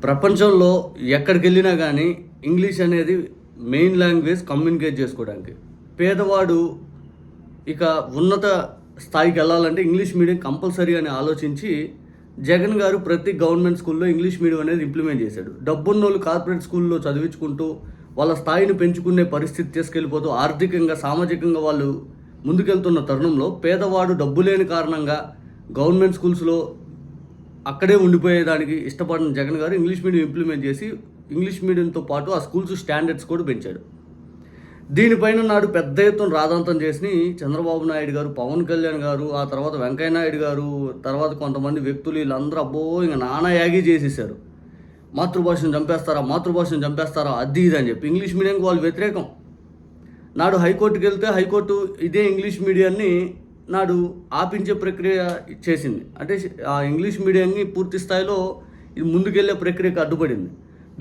ప్రపంచంలో ఎక్కడికి వెళ్ళినా కానీ ఇంగ్లీష్ అనేది మెయిన్ లాంగ్వేజ్ కమ్యూనికేట్ చేసుకోవడానికి. పేదవాడు ఇక ఉన్నత స్థాయికి వెళ్ళాలంటే ఇంగ్లీష్ మీడియం కంపల్సరీ అని ఆలోచించి జగన్ గారు ప్రతి గవర్నమెంట్ స్కూల్లో ఇంగ్లీష్ మీడియం అనేది ఇంప్లిమెంట్ చేశాడు. డబ్బున్నోళ్ళు కార్పొరేట్ స్కూల్లో చదివించుకుంటూ వాళ్ళ స్థాయిని పెంచుకునే పరిస్థితి తీసుకెళ్ళిపోతూ ఆర్థికంగా సామాజికంగా వాళ్ళు ముందుకెళ్తున్న తరుణంలో పేదవాడు డబ్బు లేని కారణంగా గవర్నమెంట్ స్కూల్స్లో అక్కడే ఉండిపోయేదానికి ఇష్టపడిన జగన్ గారు ఇంగ్లీష్ మీడియం ఇంప్లిమెంట్ చేసి ఇంగ్లీష్ మీడియంతో పాటు ఆ స్కూల్స్ స్టాండర్డ్స్ కూడా పెంచాడు. దీనిపైన నాడు పెద్ద ఎత్తున రాదాంతం చేసి చంద్రబాబు నాయుడు గారు, పవన్ కళ్యాణ్ గారు, ఆ తర్వాత వెంకయ్య నాయుడు గారు, తర్వాత కొంతమంది వ్యక్తులు వీళ్ళందరూ ఇంకా నానా యాగి చేసేసారు. మాతృభాషను చంపేస్తారా అది ఇది అని చెప్పి ఇంగ్లీష్ మీడియంకి వాళ్ళు వ్యతిరేకం. నాడు హైకోర్టుకి వెళ్తే హైకోర్టు ఇదే ఇంగ్లీష్ మీడియాన్ని నాడు ఆపించే ప్రక్రియ చేసింది. అంటే ఆ ఇంగ్లీష్ మీడియాన్ని పూర్తి స్థాయిలో ఇది ముందుకెళ్లే ప్రక్రియకు అడ్డుపడింది.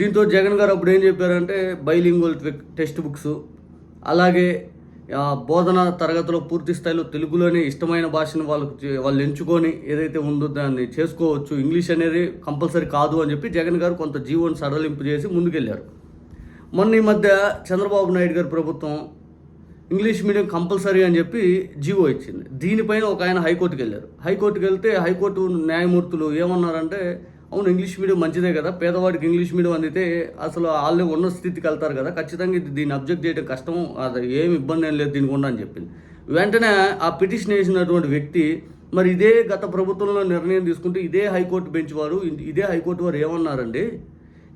దీంతో జగన్ గారు అప్పుడు ఏం చెప్పారంటే బైలింగ్వల్ టెక్స్ట్ బుక్స్, అలాగే బోధన తరగతిలో పూర్తి స్థాయిలో తెలుగులోనే ఇష్టమైన భాషను వాళ్ళు ఎంచుకొని ఏదైతే ఉందో దాన్ని చేసుకోవచ్చు, ఇంగ్లీష్ అనేది కంపల్సరీ కాదు అని చెప్పి జగన్ గారు కొంత జీవోని సడలింపు చేసి ముందుకెళ్ళారు. మొన్న ఈ మధ్య చంద్రబాబు నాయుడు గారి ప్రభుత్వం ఇంగ్లీష్ మీడియం కంపల్సరీ అని చెప్పి జీవో ఇచ్చింది. దీనిపైన ఒక ఆయన హైకోర్టుకి వెళ్ళారు. హైకోర్టుకి వెళ్తే హైకోర్టు న్యాయమూర్తులు ఏమన్నారంటే, అవును ఇంగ్లీష్ మీడియం మంచిదే కదా, పేదవాడికి ఇంగ్లీష్ మీడియం అందితే అసలు వాళ్ళు ఉన్న స్థితికి వెళ్తారు కదా, ఖచ్చితంగా దీన్ని అబ్జెక్ట్ చేయడం కష్టం, అది ఏమి ఇబ్బంది ఏం లేదు దీనికి అని చెప్పింది. వెంటనే ఆ పిటిషన్ వేసినటువంటి వ్యక్తి మరి ఇదే గత ప్రభుత్వంలో నిర్ణయం తీసుకుంటే ఇదే హైకోర్టు బెంచ్ వారు, ఇదే హైకోర్టు వారు ఏమన్నారండి,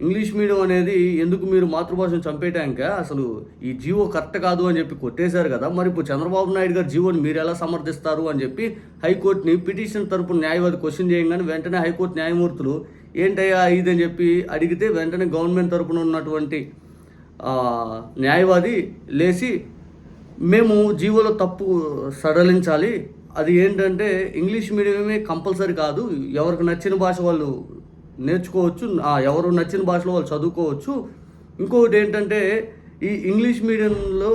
ఇంగ్లీష్ మీడియం అనేది ఎందుకు మీరు మాతృభాషను చంపేయటాక అసలు ఈ జీవో కరెక్ట్ కాదు అని చెప్పి కొట్టేశారు కదా, మరి ఇప్పుడు చంద్రబాబు నాయుడు గారు జీవోని మీరు ఎలా సమర్థిస్తారు అని చెప్పి హైకోర్టుని పిటిషన్ తరపున న్యాయవాది క్వశ్చన్ చేయగానే వెంటనే హైకోర్టు న్యాయమూర్తులు ఏంటయ్యా ఇదని చెప్పి అడిగితే వెంటనే గవర్నమెంట్ తరపున ఉన్నటువంటి న్యాయవాది లేచి మేము జీవోలో తప్పు సడలించాలి, అది ఏంటంటే ఇంగ్లీష్ మీడియమే కంపల్సరీ కాదు, ఎవరికి నచ్చిన భాష వాళ్ళు నేర్చుకోవచ్చు, ఎవరు నచ్చిన భాషలో వాళ్ళు చదువుకోవచ్చు. ఇంకొకటి ఏంటంటే ఈ ఇంగ్లీష్ మీడియంలో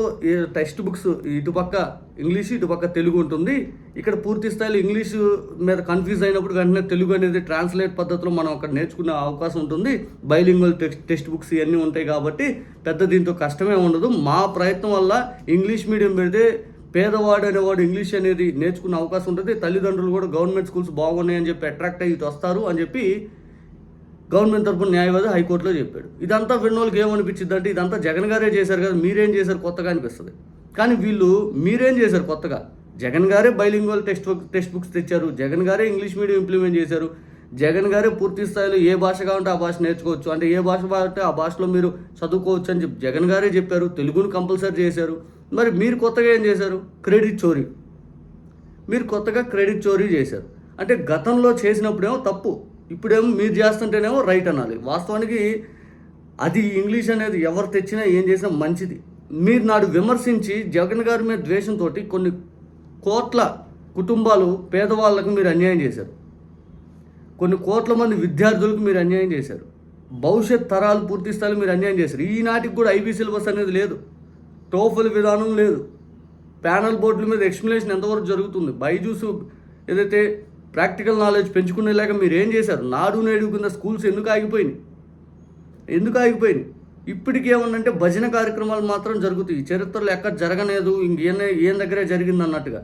టెక్స్ట్ బుక్స్ ఇటుపక్క ఇంగ్లీష్ ఇటుపక్క తెలుగు ఉంటుంది, ఇక్కడ పూర్తి స్థాయిలో ఇంగ్లీషు మీద కన్ఫ్యూజ్ అయినప్పుడు వెంటనే తెలుగు అనేది ట్రాన్స్లేట్ పద్ధతిలో మనం అక్కడ నేర్చుకునే అవకాశం ఉంటుంది, బైలింగ్వల్ టెక్స్ట్ బుక్స్ ఇవన్నీ ఉంటాయి కాబట్టి పెద్ద దీంతో కష్టమే ఉండదు, మా ప్రయత్నం వల్ల ఇంగ్లీష్ మీడియం పెడితే పేదవాడు అనేవాడు ఇంగ్లీష్ అనేది నేర్చుకునే అవకాశం ఉంటుంది, తల్లిదండ్రులు కూడా గవర్నమెంట్ స్కూల్స్ బాగున్నాయని చెప్పి అట్రాక్ట్ అయ్యి వస్తారు అని చెప్పి గవర్నమెంట్ తరపున న్యాయవాది హైకోర్టులో చెప్పాడు. ఇదంతా విన్నోళ్ళకి ఏమనిపించింది అంటే ఇదంతా జగన్ గారే చేశారు కదా, మీరేం చేశారు కొత్తగా అనిపిస్తుంది. కానీ వీళ్ళు మీరేం చేశారు కొత్తగా, జగన్ గారే బైలింగ్వల్ టెక్స్ట్ బుక్స్ తెచ్చారు, జగన్ గారే ఇంగ్లీష్ మీడియం ఇంప్లిమెంట్ చేశారు, జగన్ గారే పూర్తి స్థాయిలో ఏ భాష కావాలంటే ఆ భాష నేర్చుకోవచ్చు, అంటే ఏ భాష కావాలంటే ఆ భాషలో మీరు చదువుకోవచ్చు అని చెప్పి జగన్ గారే చెప్పారు, తెలుగును కంపల్సరీ చేశారు. మరి మీరు కొత్తగా ఏం చేశారు, మీరు కొత్తగా క్రెడిట్ చోరీ చేశారు. అంటే గతంలో చేసినప్పుడేమో తప్పు, ఇప్పుడేమో మీరు చేస్తుంటేనేమో రైట్ అనాలి. వాస్తవానికి అది ఇంగ్లీష్ అనేది ఎవరు తెచ్చినా ఏం చేసినా మంచిది. మీరు నాడు విమర్శించి జగన్ గారి మీద ద్వేషంతో కొన్ని కోట్ల కుటుంబాలు పేదవాళ్ళకు మీరు అన్యాయం చేశారు, కొన్ని కోట్ల మంది విద్యార్థులకు మీరు అన్యాయం చేశారు, భవిష్యత్ తరాలు పూర్తి స్థాయిలో మీరు అన్యాయం చేశారు. ఈనాటికి కూడా ఐబీ సిలబస్ అనేది లేదు, టోఫల్ విధానం లేదు, ప్యానల్ బోర్డుల మీద ఎక్స్ప్లెనేషన్ ఎంతవరకు జరుగుతుంది, బైజూస్ ఏదైతే ప్రాక్టికల్ నాలెడ్జ్ పెంచుకునేలాగా మీరు ఏం చేశారు, నాడు నేడు కింద స్కూల్స్ ఎందుకు ఆగిపోయినాయి. ఇప్పటికి ఏమన్నంటే భజన కార్యక్రమాలు మాత్రం జరుగుతాయి, చరిత్రలో ఎక్కడ జరగలేదు, ఏం దగ్గరే జరిగింది అన్నట్టుగా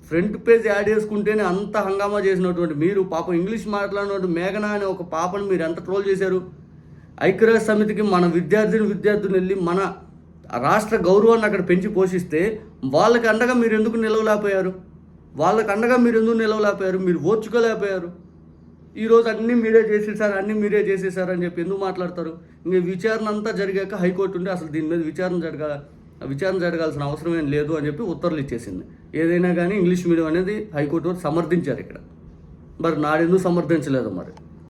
ఫ్రంట్ పేజ్ యాడ్ చేసుకుంటేనే అంత హంగామా చేసినటువంటి మీరు పాపం ఇంగ్లీష్ మాట్లాడినటువంటి మేఘన అనే ఒక పాపను మీరు ఎంత ట్రోల్ చేశారు. ఐక్యరాజ్య సమితికి మన విద్యార్థులు వెళ్ళి మన రాష్ట్ర గౌరవాన్ని అక్కడ పెంచి పోషిస్తే వాళ్ళకి అండగా మీరు ఎందుకు నిలవలేకపోయారు, మీరు ఓర్చుకోలేకపోయారు. ఈరోజు అన్నీ మీరే చేసేసారు అని చెప్పి ఎందుకు మాట్లాడతారు. ఇంకా విచారణ అంతా జరిగాక హైకోర్టు ఉండి అసలు దీని మీద విచారణ జరగాల్సిన అవసరం ఏం లేదు అని చెప్పి ఉత్తర్వులు ఇచ్చేసింది. ఏదైనా కానీ ఇంగ్లీష్ మీడియం అనేది హైకోర్టు సమర్థించారు ఇక్కడ, మరి నాడెందుకు సమర్థించలేదు మరి.